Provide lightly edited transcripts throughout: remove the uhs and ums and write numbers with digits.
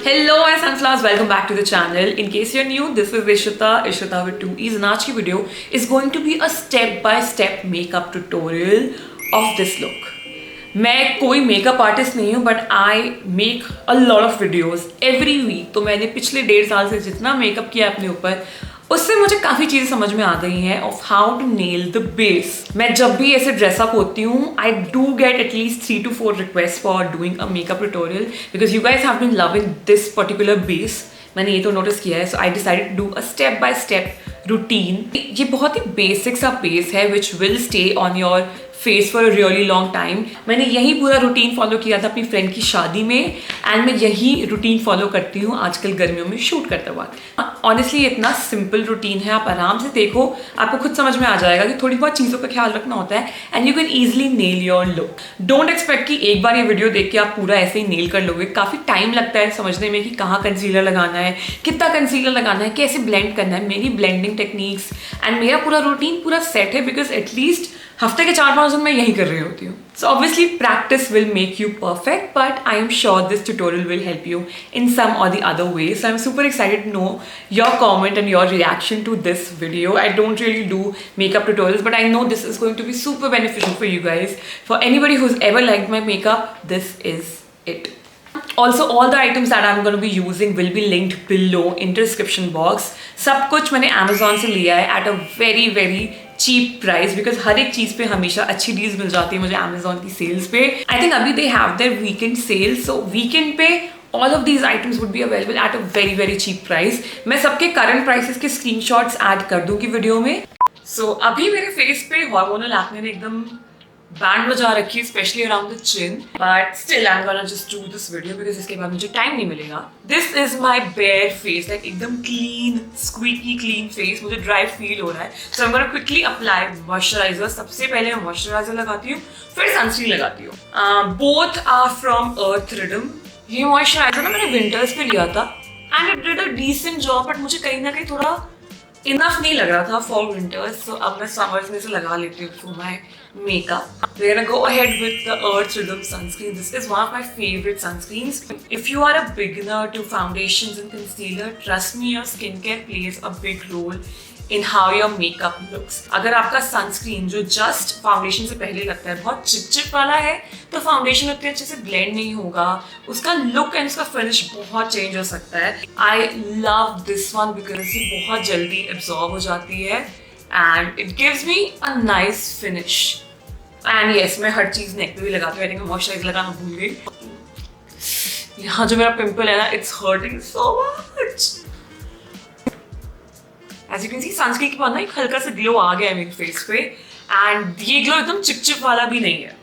Hello my sunflowers, welcome back to the channel. In case you're new, this is Ishita with 2 E's, and आज की video is going to be a step-by-step makeup tutorial of this look. मैं कोई makeup artist नहीं हूँ, but I make a lot of videos every week. तो मैंने पिछले 1.5 साल से जितना मेकअप किया अपने ऊपर, उससे मुझे काफ़ी चीज़ें समझ में आ गई हैं of how to nail the base. मैं जब भी ऐसे ड्रेसअप होती हूँ, I do get at least 3 to 4 request for doing a makeup tutorial because you guys have been loving this particular base. मैंने ये तो नोटिस किया है. So I decided to do a step by step routine. ये बहुत ही basic सा base है which will stay on your face for a really long time. मैंने यही पूरा रूटीन फॉलो किया था अपनी फ्रेंड की शादी में, एंड मैं यही रूटीन फॉलो करती हूँ आजकल गर्मियों में शूट करते वक्त. ऑनेस्टली इतना सिंपल रूटीन है, आप आराम से देखो, आपको खुद समझ में आ जाएगा कि थोड़ी बहुत चीज़ों का ख्याल रखना होता है and you can easily nail your look. Don't expect कि एक बार ये वीडियो देख के आप पूरा ऐसे ही नेल कर लोगे. काफ़ी टाइम लगता है समझने में कि कहाँ कंसीलर लगाना है, कितना कंसीलर लगाना है, कैसे ब्लेंड करना है. मेरी ब्लेंडिंग टेक्निक्स एंड मेरा पूरा रूटीन पूरा सेट है बिकॉज एटलीस्ट हफ्ते के 4-5 दिन मैं यही कर रही होती हूँ. So obviously practice will make you perfect, but I am sure this tutorial will help you in some or the other way. So I'm super excited to know your comment and your reaction to this video. I don't really do makeup tutorials, but I know this is going to be super beneficial for you guys. For anybody who's ever liked my makeup, this is it. Also, all the items that I'm going to be using will be linked below in the description box. सब कुछ मैंने Amazon से लिया है at a very cheap price because हर एक चीज़ पे हमेशा अच्छी डील्स मिल जाती है मुझे अमेजोन की सेल्स पे. आई थिंक अभी they have their weekend sale, so weekend पे all of these items would be available at a very cheap price. मैं सबके करंट प्राइसेस के स्क्रीनशॉट्स ऐड कर दूंगी वीडियो में. सो अभी मेरे फेस पे हार्मोनल एक्ने ने एकदम बैंड बजा रखी है, specially around the chin, but still I am gonna just do this video because इसके बाद मुझे टाइम नहीं मिलेगा. This is my bare face, like एकदम क्लीन स्क्वीकी क्लीन फेस. मुझे ड्राई फील हो रहा है, so I am gonna quickly apply moisturiser. सबसे पहले मैं मॉइस्चराइजर लगाती हूँ, फिर सनस्क्रीन लगाती हूँ. Both are from Earth Rhythm. ये मॉइस्चराइजर ना मैंने विंटर्स पे लिया था and it did a decent job, but मुझे कहीं ना कहीं थोड़ा इनफ नहीं लग रहा था फॉर विंटर्स. सो अब मैं समर्स में से लगा लेती हूँ for my makeup. We're gonna go ahead with the Earth Rhythm sunscreen. This is one of my favorite sunscreens. If you are a beginner to foundations and concealer, trust me, your skincare plays a big role in how your makeup looks. अगर आपका sunscreen जो just foundation से पहले लगता है बहुत चिपचिप वाला है, तो foundation उतने अच्छे से blend नहीं होगा, उसका look and उसका finish बहुत change हो सकता है. I love this one because ये बहुत जल्दी absorb हो जाती है and it gives me a nice finish. And yes, मैं हर चीज़ नेक पे भी लगाती हूँ. आई थिंक मैं मॉइस्चराइजर लगाना भूल गई. यहाँ जो मेरा पिंपल है ना, it's hurting so much. As you can see sunscreen के बाद ना एक हल्का सा ग्लो आ गया है मेरे फेस पे, एंड ये ग्लो एकदम चिपचिप वाला भी नहीं है.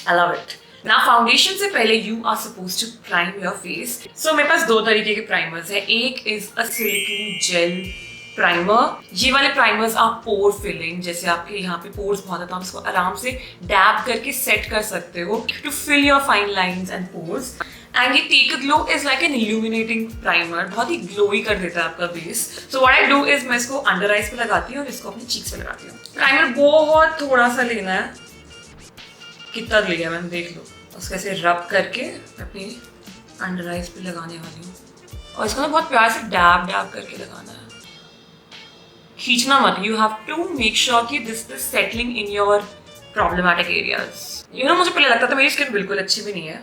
I love it. ना फाउंडेशन से पहले you are suppose to prime your face. So मेरे पास 2 तरीके के प्राइमर्स है. एक is a silicone gel primer. ये वाले प्राइमर्स आप पोर फिलिंग, जैसे आपके यहाँ पे पोर्स बहुत है तो आप इसको आराम से डैब करके सेट कर सकते हो to fill your fine lines and pores. And ये take a glow is like an illuminating primer, बहुत ही ग्लोई कर देता है आपका base. So what I do is मैं इसको अंडर आइज पे लगाती हूँ और इसको अपनी चीक्स पे लगाती हूँ. प्राइमर बहुत थोड़ा सा लेना है. कितना लिया मैंने देख लो. उसको ऐसे रब करके अपनी अंडर आइज पे लगाने वाली हूँ और इसको ना बहुत प्यार से डैब करके लगाना है. खींचना मत. You have to make sure कि this is settling in your problematic areas. You know, मुझे पहले लगता था मेरी स्किन बिल्कुल अच्छी भी नहीं है,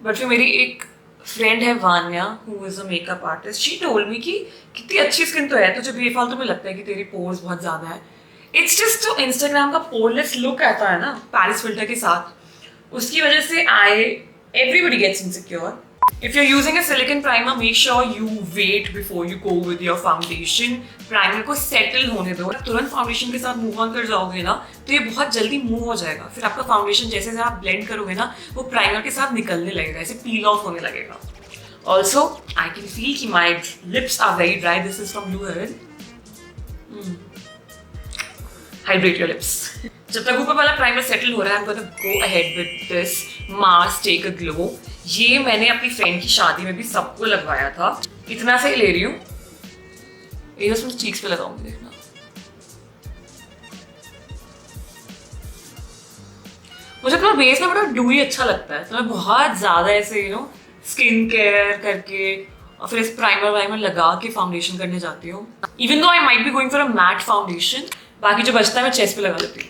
बट फिर मेरी एक फ्रेंड है Vanya who is a makeup artist. She told me कि कितनी अच्छी स्किन तो है, तुझे बेफालतू में लगता है कि तेरी पोर्स बहुत ज़्यादा है. इट्स जस्ट जो इंस्टाग्राम का पोरलेस लुक आता है ना पैरिस फिल्टर के साथ, उसकी वजह से everybody gets insecure. If you're using a silicone primer, make sure you wait before you go with your foundation. Primer को सेटल होने दो. तुरंत फाउंडेशन के साथ मूव ऑन कर जाओगे ना तो ये बहुत जल्दी मूव हो जाएगा. फिर आपका फाउंडेशन जैसे जैसे आप ब्लेंड करोगे ना, वो प्राइमर के साथ निकलने लगेगा, ऐसे पील ऑफ होने लगेगा. ऑल्सो आई कैन फील कि my lips are very dry. This is from Blue Heaven. Hydrate your lips. जब तक ऊपर वाला प्राइमर सेटल हो रहा है, I'm gonna go ahead with this Mars Take a Glow. ये मैंने अपनी फ्रेंड की शादी में भी सबको लगवाया था. इतना से ही ले रही हूँ. ये उसमें चीक्स पे लगाऊंगी, देखना. मुझे अपना बेस में बड़ा डूई अच्छा लगता है, तो मैं बहुत ज्यादा ऐसे स्किन केयर करके और फिर इस प्राइमर वाइमर लगा के फाउंडेशन करने जाती हूँ. Even though I might be going for a matte foundation, बाकी जो बचता है मैं चेस्ट पे लगा लेती हूँ.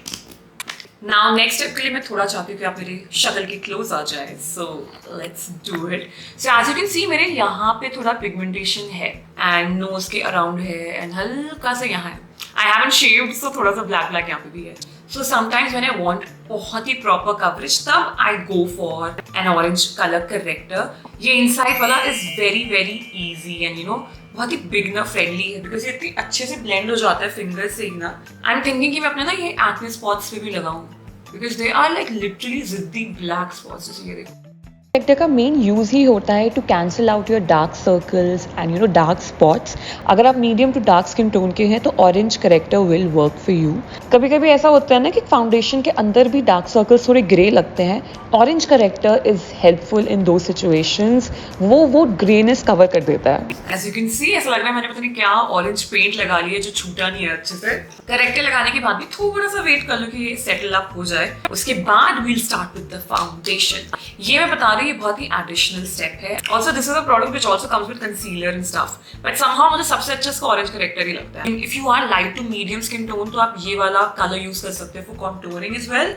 नाउ नेक्स्ट स्टेप के लिए मैं थोड़ा चाहती हूँ कि आप मेरी शक्ल के क्लोज आ जाए. So let's do it. So as you can see मेरे यहाँ पे थोड़ा पिगमेंटेशन है एंड नोज के अराउंड है एंड हल्का सा यहाँ है. आई हैवंट शेव्ड सो थोड़ा सा ब्लैक ब्लैक यहाँ पे भी है. So sometimes when I want बहुत ही प्रॉपर कवरेज तब I go for an orange colour corrector. ये इनसाइड वाला is very very easy and you know बहुत ही बिगनर फ्रेंडली है बिकॉज ये इतनी अच्छे से ब्लेंड हो जाता है फिंगर से ही ना. आई एम थिंकिंग कि मैं अपने ना ये एक्ने स्पॉट्स पे भी लगाऊं because they are like literally जिद्दी ब्लैक स्पॉट्स. जैसे ये देखो करेक्टर का मेन यूज़ ही होता है to cancel out your dark circles and you know dark spots. अगर आप medium to dark skin tone के हैं तो orange corrector will work for you. कभी कभी ऐसा होता है ना कि फाउंडेशन के अंदर भी डार्क सर्कल्स थोड़े ग्रे लगते हैं. Orange character is helpful in दो सिचुएशंस. वो ग्रेनेस कवर कर देता है. एज यू कैन सी ऐसा लग रहा है मैंने पता नहीं क्या ऑरेंज पेंट लगा लिया जो छूटा नहीं है अच्छे से. करेक्टर लगाने के बाद भी थोड़ा सा वेट कर लो कि ये सेटल अप हो जाए. उसके बाद we'll start with the foundation. ये मैं बता रही हूँ ये बहुत ही एडिशनल स्टेप है. Also this is a product which also comes with concealer and stuff but somehow मुझे सबसे अच्छा इसका ऑरेंज करेक्टर ही लगता है. If you are light to medium skin tone तो आप ये वाला कलर यूज कर सकते हैं for contouring as well.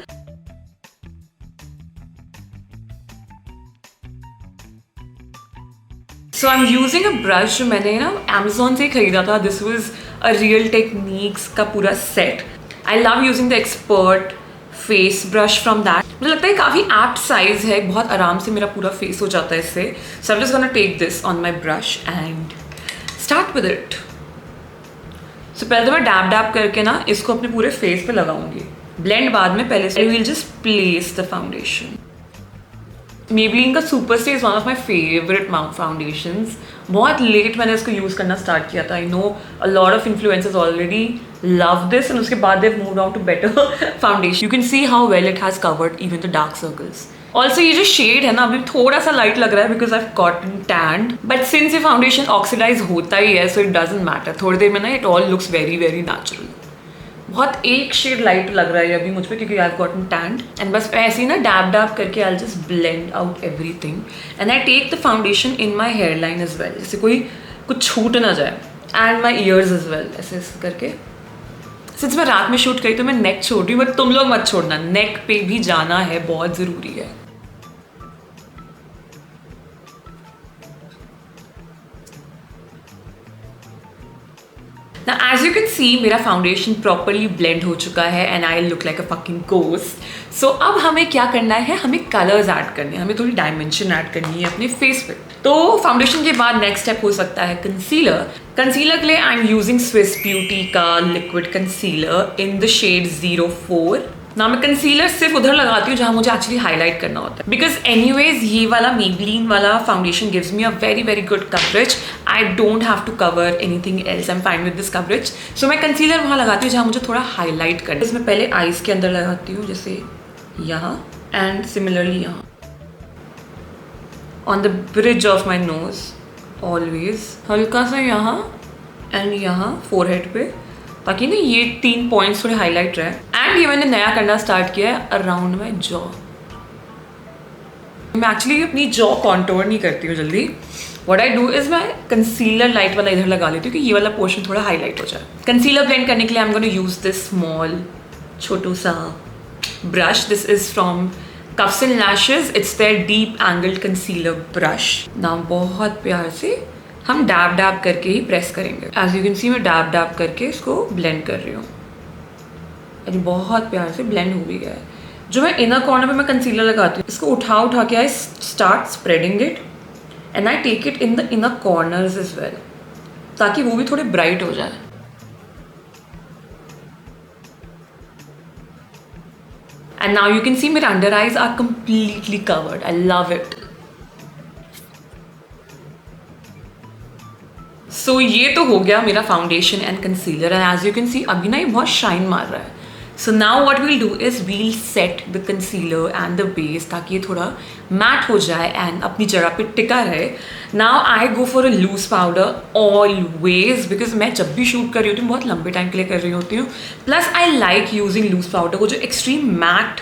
So I am using a brush जो मैंने ना Amazon से खरीदा था. This was a real techniques का पूरा set. I love using the expert face brush from that. मुझे लगता है काफ़ी एप्ट साइज है, बहुत आराम से मेरा पूरा फेस हो जाता है इससे. So I am just gonna take this on my brush and start with it. So पहले तो मैं डैब डैब करके ना इसको अपने पूरे फेस पे लगाऊंगी. ब्लेंड बाद में पहले से. I will just place the foundation. Maybelline का super stay is one of my favourite foundations. बहुत लेट मैंने इसको यूज़ करना स्टार्ट किया था. I know a lot of influencers already love this and उसके बाद they've moved on to better foundation. You can see how well it has covered even the dark circles. Also ये जो shade है ना अभी थोड़ा सा लाइट लग रहा है because I have gotten stand but since ये फाउंडेशन ऑक्सीडाइज होता ही है सो इट डजंट मैटर. थोड़ी देर में ना it all looks very very natural. बहुत एक शेड लाइट लग रहा है अभी मुझ पे क्योंकि I have gotten tanned and बस ऐसे ही ना डैब डैब करके I just blend out everything and I take the foundation in my hair line as well. जैसे कोई कुछ छूट ना जाए and my ears as well. ऐसे करके सिंस मैं रात में शूट करी तो मैं नेक छोड़ रही हूँ बट तुम लोग मत छोड़ना. नेक पे भी जाना है, बहुत ज़रूरी है. Now as you can see मेरा फाउंडेशन प्रॉपरली ब्लेंड हो चुका है and I look like a fucking ghost. So अब हमें क्या करना है, हमें कलर्स ऐड करने हैं, हमें थोड़ी डायमेंशन ऐड करनी है अपने फेस पे. तो फाउंडेशन के बाद नेक्स्ट स्टेप हो सकता है कंसीलर. कंसीलर के लिए I am using Swiss beauty का liquid concealer in the shade 04. ना मैं कंसीलर सिर्फ उधर लगाती हूँ जहाँ मुझे एक्चुअली हाईलाइट करना होता है बिकॉज एनीवेज ये वाला Maybelline वाला foundation gives me a very very good coverage. I don't have to cover anything else. I am fine with this coverage. So मैं कंसीलर वहाँ लगाती हूँ जहाँ मुझे थोड़ा हाईलाइट करना है. इसमें पहले आईज के अंदर लगाती हूँ जैसे यहाँ एंड सिमिलरली यहाँ on the bridge of my nose always हल्का सा यहाँ एंड यहाँ फोरहेड पे ताकि ना ये 3 पॉइंट्स थोड़े हाईलाइट रहे. एंड ये मैंने नया करना स्टार्ट किया है अराउंड माई जॉ. मैं एक्चुअली अपनी जॉ कॉन्टोर नहीं करती हूँ जल्दी. व्हाट आई डू इज मैं कंसीलर लाइट वाला इधर लगा लेती हूँ कि ये वाला पोर्शन थोड़ा हाईलाइट हो जाए. कंसीलर ब्लेंड करने के लिए I am gonna use this small छोटू सा brush. This is from Cuffs and Lashes. It's their deep angled concealer brush. नाम बहुत प्यार से हम डैब डैब करके ही प्रेस करेंगे. एज यू कैन सी मैं डैब डैब करके इसको ब्लेंड कर रही हूँ. अरे बहुत प्यार से ब्लेंड हो भी गया है. जो मैं इनर कॉर्नर पे मैं कंसीलर लगाती हूँ इसको उठा के I start spreading it and I take it in the inner corners as well ताकि वो भी थोड़े ब्राइट हो जाए. And now you can see मेरे under eyes are completely covered. I love it. So ये तो हो गया मेरा foundation and concealer and as you can see अभी ना ये बहुत शाइन मार रहा है. So now what we'll do is we'll set the concealer and the base ताकि ये थोड़ा मैट हो जाए एंड अपनी जगह पे टिका रहे. Now I go for a loose powder always because मैं जब भी शूट कर रही होती हूँ बहुत लंबे टाइम के लिए कर रही होती हूँ. Plus I like using loose powder को जो एक्सट्रीम मैट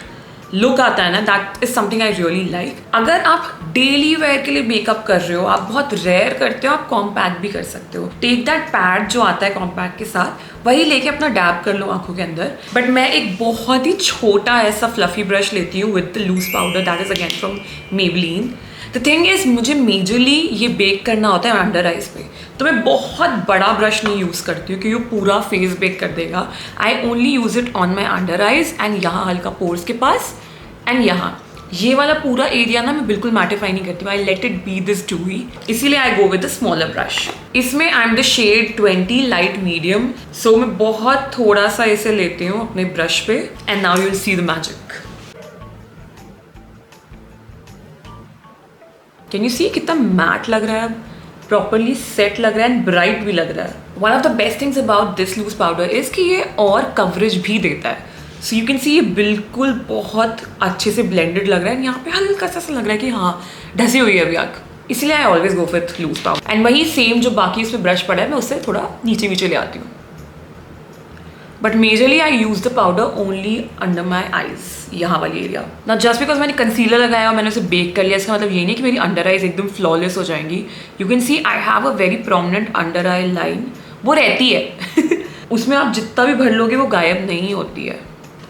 लुक आता है ना that is something I really like. अगर आप डेली वेयर के लिए मेकअप कर रहे हो, आप बहुत रेयर करते हो, आप कॉम्पैक्ट भी कर सकते हो। टेक दैट पैड जो आता है कॉम्पैक्ट के साथ, वही लेके अपना डैब कर लो आंखों के अंदर। बट मैं एक बहुत ही छोटा ऐसा फ्लफी ब्रश लेती हूँ with the loose powder, that is again from Maybelline. The thing is मुझे मेजरली ये बेक करना होता है अंडर आइज पे, तो मैं बहुत बड़ा ब्रश नहीं यूज़ करती हूँ क्योंकि वो पूरा फेस बेक कर देगा। I only use it on my under eyes and यहाँ हल्का पोर्स के पास, एंड यहाँ ये वाला पूरा एरिया ना मैं बिल्कुल मैटिफाई नहीं करती हूँ, I let it be this dewy, इसीलिए I go with the smaller brush. इसमें I am the shade 20 light medium, so मैं बहुत थोड़ा सा इसे लेती हूँ अपने ब्रश पे, and now you will see the magic. Can you see कितना मैट लग रहा है, प्रॉपरली सेट लग रहा है एंड ब्राइट भी लग रहा है। One of the best things about this loose powder is कि ये और कवरेज भी देता है, सो यू कैन सी ये बिल्कुल बहुत अच्छे से ब्लेंडेड लग रहा है। यहाँ पे हल्का सा लग रहा है कि हाँ ढसी हुई है अभी आँख, इसलिए I always go with loose powder. And वही सेम जो बाकी इसमें ब्रश पड़ा है मैं उससे थोड़ा नीचे नीचे ले आती हूँ, but majorly I use the powder only under my eyes, यहाँ वाली एरिया ना। जस्ट बिकॉज मैंने कंसीलर लगाया और मैंने उसे बेक कर लिया, इसका मतलब ये नहीं कि मेरी अंडर आईज एकदम फ्लॉलेस हो जाएंगी। You can C I have a very prominent under I line, वो रहती है उसमें आप जितना भी भर लोगे वो गायब नहीं होती है।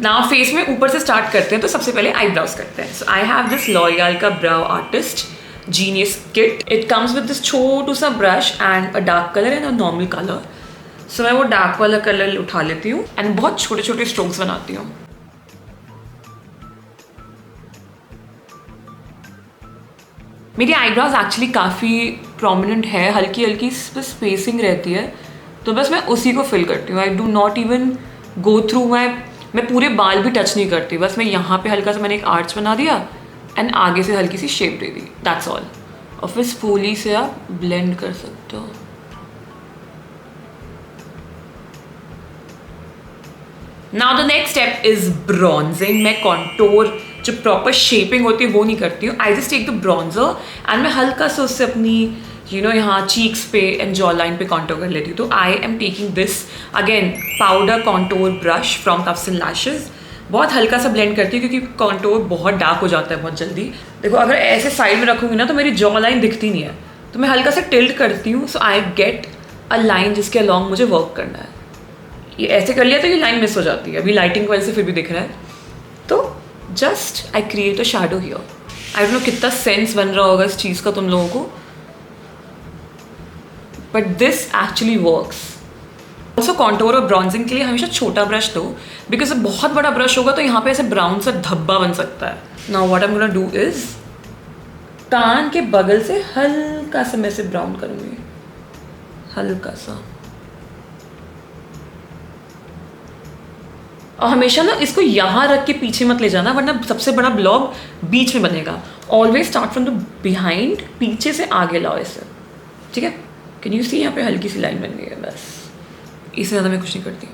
ना फेस में ऊपर से स्टार्ट करते हैं, तो सबसे पहले आईब्राउज करते हैं। So I have this L'Oreal का brow artist genius kit. It comes with this छोटू सा brush and a dark colour and a normal colour. So मैं वो डार्क वाला कलर उठा लेती हूँ एंड बहुत छोटे छोटे स्ट्रोक्स बनाती हूँ। मेरी आईब्राउज एक्चुअली काफ़ी प्रोमिनेंट है, हल्की हल्की स्पेसिंग रहती है, तो बस मैं उसी को फिल करती हूँ। I do not even go through मैं पूरे बाल भी टच नहीं करती, बस मैं यहाँ पे हल्का सा मैंने एक आर्च बना दिया एंड आगे से हल्की सी शेप दे दी, दैट्स ऑल। और फिर स्पूली से आप ब्लेंड कर सकते हो। Now the next step is bronzing. मैं कॉन्टोर जो प्रॉपर शेपिंग होती है वो नहीं करती हूँ, I just take the bronzer and मैं हल्का सा उससे अपनी यहाँ चीक्स पे एंड जॉ लाइन पे कॉन्टोर कर लेती हूँ। तो I am taking this again powder contour brush from cuffs and lashes. बहुत हल्का सा ब्लेंड करती हूँ क्योंकि कॉन्टोर बहुत डार्क हो जाता है बहुत जल्दी। देखो अगर ऐसे साइड में रखूँगी ना तो मेरी जॉ लाइन दिखती नहीं है, तो मैं हल्का सा टिल्ट करती हूँ, सो आई गेट अ लाइन जिसके अलॉन्ग मुझे वर्क करना है। ये ऐसे कर लिया तो ये लाइन मिस हो जाती है, अभी लाइटिंग की वजह से फिर भी दिख रहा है। तो just I create a shadow here. I don't know कितना सेंस बन रहा होगा इस चीज़ का तुम लोगों को, but this actually works. Also contour और ब्रॉन्जिंग के लिए हमेशा छोटा ब्रश दो, बिकॉज बहुत बड़ा ब्रश होगा तो यहाँ पे ऐसे ब्राउन सा धब्बा बन सकता है। Now what I am gonna do is कान के बगल से हल्का सा मैं इसे ब्राउन करूँगी, हल्का सा। और हमेशा ना इसको यहाँ रख के पीछे मत ले जाना, वरना सबसे बड़ा ब्लॉब बीच में बनेगा। Always start from the behind, पीछे से आगे लाओ इसे, ठीक है। कैन यू सी यहाँ पे हल्की सी लाइन बन गई है, बस इससे ज़्यादा मैं कुछ नहीं करती।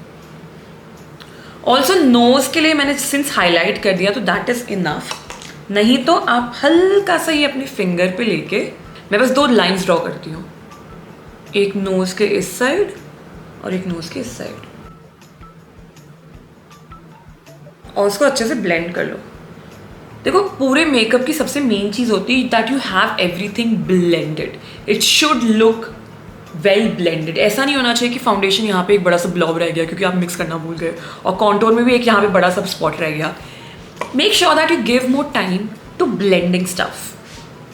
ऑल्सो नोज के लिए मैंने सिंस हाईलाइट कर दिया तो दैट इज़ इनफ। नहीं तो आप हल्का सा ही अपने फिंगर पे लेके, मैं बस 2 लाइंस ड्रॉ करती हूँ, एक नोज के इस साइड और एक नोज के इस साइड, और उसको अच्छे से ब्लेंड कर लो। देखो पूरे मेकअप की सबसे मेन चीज़ होती है that you have everything blended. It should look well blended. ऐसा नहीं होना चाहिए कि फाउंडेशन यहाँ पे एक बड़ा सा ब्लॉब रह गया क्योंकि आप मिक्स करना भूल गए, और कॉन्टोर में भी एक यहाँ पे बड़ा सा स्पॉट रह गया। Make sure that you give more time to blending stuff.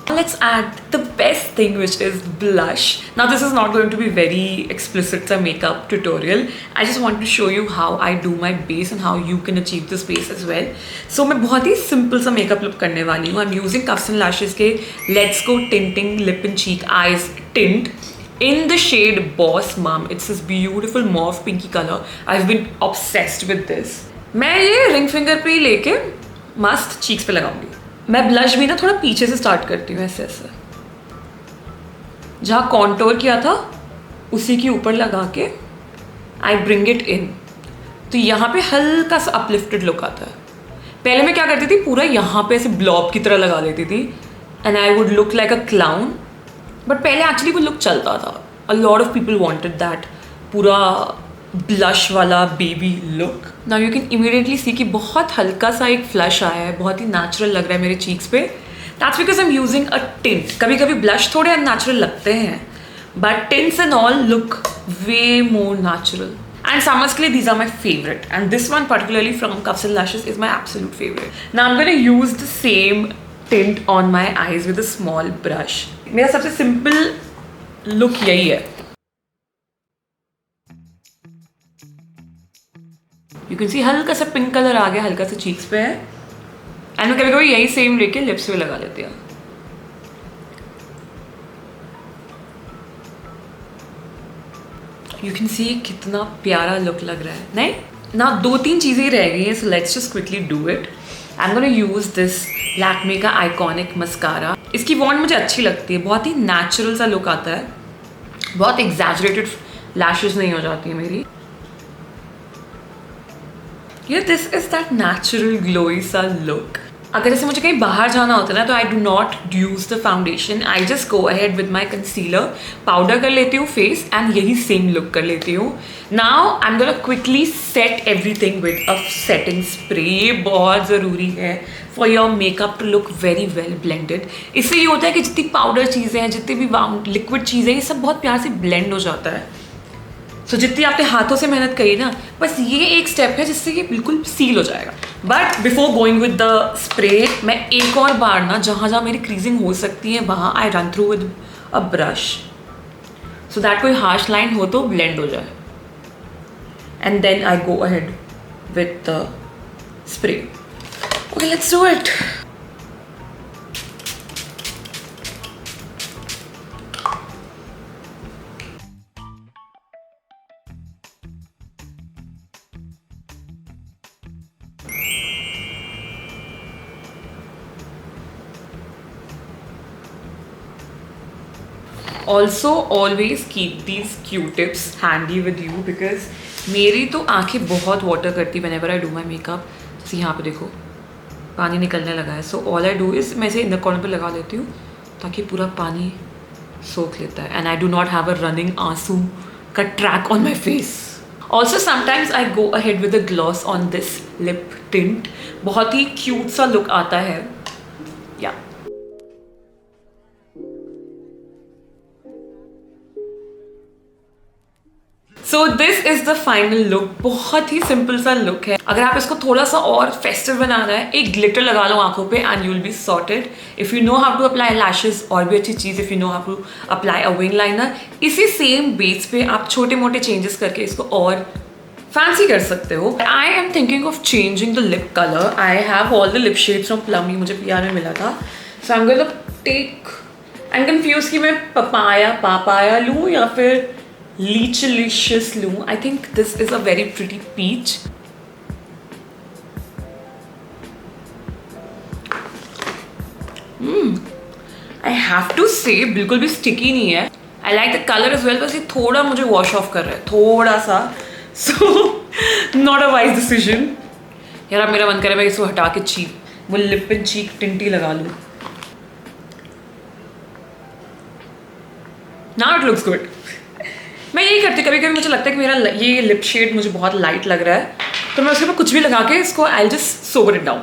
Let's add the best thing, which is blush. Now this is not going to be very explicit a makeup tutorial. I just want to show you how I do my base and how you can achieve this base as well. So मैं बहुत ही simple सा makeup look करने वाली हूँ. I'm using Cuffs and Lashes के Let's Go Tinting Lip and Cheek Eyes Tint in the shade Boss Mom. It's this beautiful mauve pinky color. I've been obsessed with this. मैं ये ring finger पे ही लेके मस्त cheeks पे लगाऊंगी. मैं blush भी ना थोड़ा पीछे से स्टार्ट करती हूँ, ऐसे ऐसे जहाँ कॉन्टोर किया था उसी के ऊपर लगा के आई ब्रिंग इट इन, तो यहाँ पे हल्का सा अपलिफ्टेड लुक आता है। पहले मैं क्या करती थी, पूरा यहाँ पे ऐसे ब्लॉब की तरह लगा देती थी and I would look like a clown, but पहले एक्चुअली वो लुक चलता था। अ lot of people wanted that पूरा ब्लश वाला baby look. Now you can immediately see कि बहुत हल्का सा एक फ्लश आया है, बहुत ही नेचुरल लग रहा है मेरे चीक्स पे। That's because I am using a tint. कभी कभी ब्लश थोड़े अननेचुरल लगते हैं, but tints and all look way more natural. And summers के लिए these are my favorite, and this one particularly from Cuffs and Lashes is my absolute favorite. Now I'm going to use the same tint on my eyes with a small brush. मेरा सबसे simple look यही है. You can see हल्का सा pink colour आ गया, हल्का सा cheeks पे है, and मैं कभी-कभी यही सेम लेके लिप्स पे लगा लेती हूँ. You can see कितना प्यारा लुक लग रहा है, नहीं ना. 2-3 चीज़ें रह गई हैं, so let's just quickly do it. I'm gonna use this Lakme का आइकॉनिक मस्कारा. इसकी वॉन्ड मुझे अच्छी लगती है, बहुत ही नेचुरल सा लुक आता है, बहुत एग्जैजरेटेड लैशेस नहीं हो जाती है मेरी. ये this is that natural glowy सा लुक. अगर जैसे मुझे कहीं बाहर जाना होता है ना, तो I do not use the foundation, I just go ahead with my concealer, powder कर लेती हूँ फेस एंड यही सेम लुक कर लेती हूँ. Now I am gonna quickly set everything with a setting spray. ये बहुत ज़रूरी है for your makeup to look very well blended. इससे ये होता है कि जितनी पाउडर चीज़ें हैं, जितनी भी लिक्विड चीज़ें, ये सब बहुत प्यार से ब्लेंड हो जाता है. सो जितनी आपने हाथों से मेहनत करी ना, बस ये एक स्टेप है जिससे ये बिल्कुल सील हो जाएगा. But before going with the spray, मैं एक और बार ना जहाँ जहाँ मेरी क्रीजिंग हो सकती है वहाँ I run through with a brush, so that कोई हार्श लाइन हो तो ब्लेंड हो जाए. And then I go ahead with the spray. Okay, let's do it. Also always keep these Q-tips handy with you because मेरी तो आंखें बहुत water करती whenever I do my makeup. जैसे यहाँ पे देखो पानी निकलने लगा है. So all I do is मैं इसे इनर कॉर्नर पे लगा लेती हूँ ताकि पूरा पानी सोख लेता है. And I do not have a running आंसू का track on my face. Also sometimes I go ahead with a gloss on this lip tint. बहुत ही cute सा look आता है. Yeah. So this is the final look. बहुत ही simple सा look है. अगर आप इसको थोड़ा सा और फेस्टिव बनाना है, एक ग्लिटर लगा लो आंखों पे and you will be sorted. If you know how to apply lashes, और भी अच्छी चीज़, if you know how to apply a wing liner, इसी सेम बेस पे आप छोटे मोटे चेंजेस करके इसको और फैंसी कर सकते हो. I am thinking of changing the lip colour. I have all the lip shades from plummy, मुझे PR में मिला था. So I am going to take, I am confuse कि मैं पापाया लूँ या फिर Leechalicious लूँ. I think this is a very pretty peach. I have to say बिल्कुल भी sticky नहीं है. I like the color as well, बस ये थोड़ा मुझे wash off कर रहा है, थोड़ा सा. So not a wise decision. यार अब मेरा मन करे मैं इसको हटा के वो लिप एंड चीक टिंटी लगा लूँ. Now it looks good. मैं यही करती. कभी कभी मुझे लगता है कि मेरा ये लिप शेड मुझे बहुत लाइट लग रहा है, तो मैं उसके ऊपर कुछ भी लगा के इसको I just sober it down.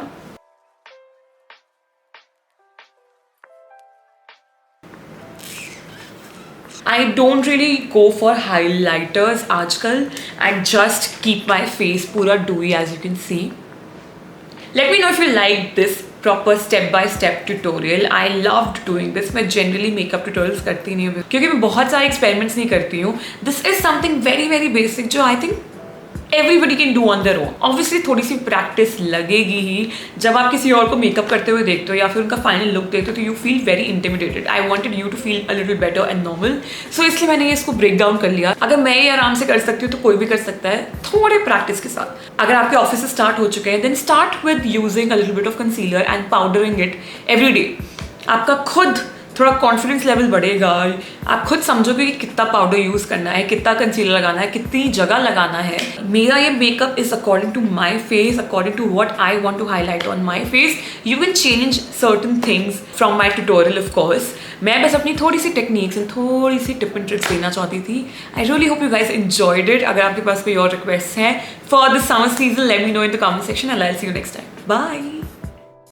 I don't really go for highlighters आजकल. I just keep my face पूरा dewy as you can see. Let me know if you like this proper step by step tutorial. I loved doing this. मैं generally makeup tutorials करती नहीं हूँ क्योंकि मैं बहुत सारे एक्सपेरिमेंट्स नहीं करती हूँ. This is something very very basic जो I think everybody can do on their own. Obviously थोड़ी सी प्रैक्टिस लगेगी ही. जब आप किसी और को मेकअप करते हुए देखते हो या फिर उनका फाइनल लुक देखते हो तो you feel very intimidated. I wanted you to feel a little better and normal. So इसलिए मैंने ये इसको ब्रेक डाउन कर लिया. अगर मैं ये आराम से कर सकती हूँ तो कोई भी कर सकता है थोड़े प्रैक्टिस के साथ. अगर आपके ऑफिस स्टार्ट हो चुके हैं then start with using a little bit of concealer and powdering it every day. आपका खुद थोड़ा कॉन्फिडेंस लेवल बढ़ेगा. आप खुद समझोगे कि कितना पाउडर यूज़ करना है, कितना कंसीलर लगाना है, कितनी जगह लगाना है. मेरा ये makeup is according to my face, according to what I want to highlight on my face. You can change certain things from my tutorial of course. मैं बस अपनी थोड़ी सी टेक्निक्स एंड थोड़ी सी टिप एंड ट्रिक्स देना चाहती थी. I really hope you guys enjoyed it. अगर आपके पास कोई और रिक्वेस्ट हैं for the summer season, let me know in the comment section and I will see you next time. Bye.